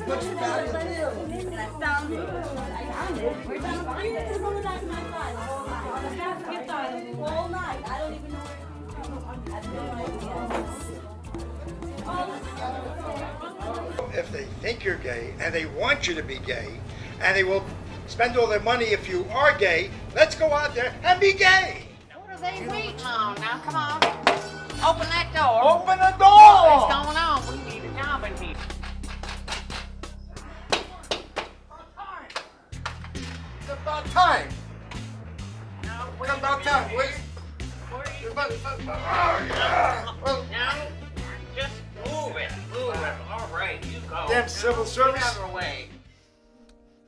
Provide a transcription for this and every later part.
looks fabulous. And I found it. Where'd you find it? It's on the back of my file. On the back gift item. All night. I don't even know where I have no idea. If they think you're gay and they want you to be gay and they will spend all their money if you are gay, let's go out there and be gay. What are they waiting on? Now, come on. Open that door. Open the door. What's going on? We need a job in here. It's about time. No, It's about time. Wait. Oh, yeah. Well, No, just move it. Move it. All right, you go. damn civil service. Get out of the way.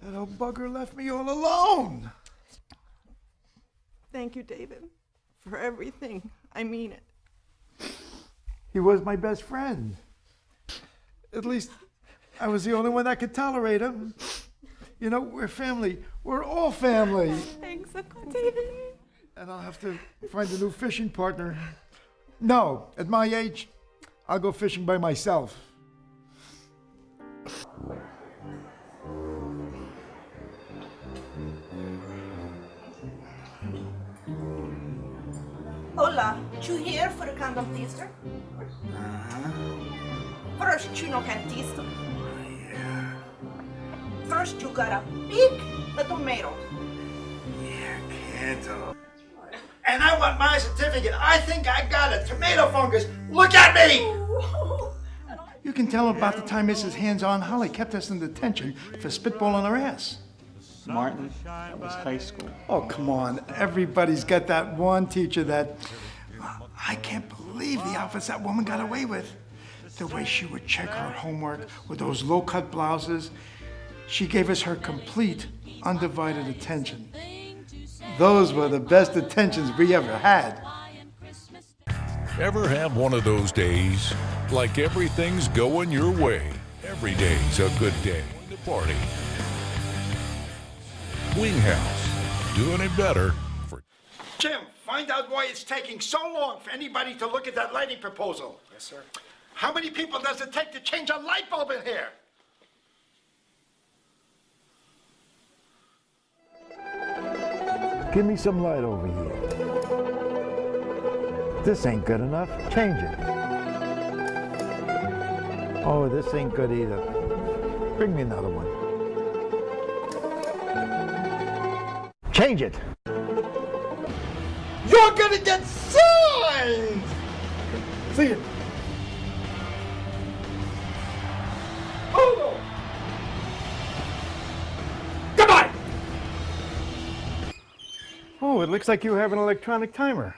That old bugger left me all alone. Thank you, David, for everything. I mean it. He was my best friend. At least I was the only one that could tolerate him. You know, we're family. We're all family. Thanks, Uncle David. And I'll have to find a new fishing partner. No, at my age, I'll go fishing by myself. Hola, you here for the condom taster? First, you know cantista. First, you gotta pick the tomato. And I want my certificate. I think I got a tomato fungus. Look at me! You can tell about the time Mrs. Hands-On Holly kept us in detention for spitballing her ass. Martin, that was high school. Oh, come on. Everybody's got that one teacher that... I can't believe the outfits that woman got away with. The way she would check her homework with those low-cut blouses. She gave us her complete, undivided attention. Those were the best attentions we ever had. Ever have one of those days? Like everything's going your way. Every day's a good day to party. Winghouse, doing it better for... Jim, find out why it's taking so long for anybody to look at that lighting proposal. Yes, sir. How many people does it take to change a light bulb in here? Give me some light over here. This ain't good enough. Change it. Oh, this ain't good either. Bring me another one. Change it. You're gonna get signed! See you. Oh! Goodbye! Oh, it looks like you have an electronic timer.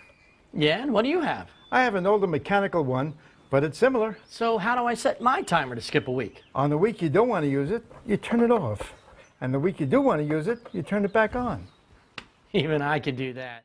Yeah, and what do you have? I have an older mechanical one, but it's similar. So how do I set my timer to skip a week? On the week you don't want to use it, you turn it off. And the week you do want to use it, you turn it back on. Even I could do that.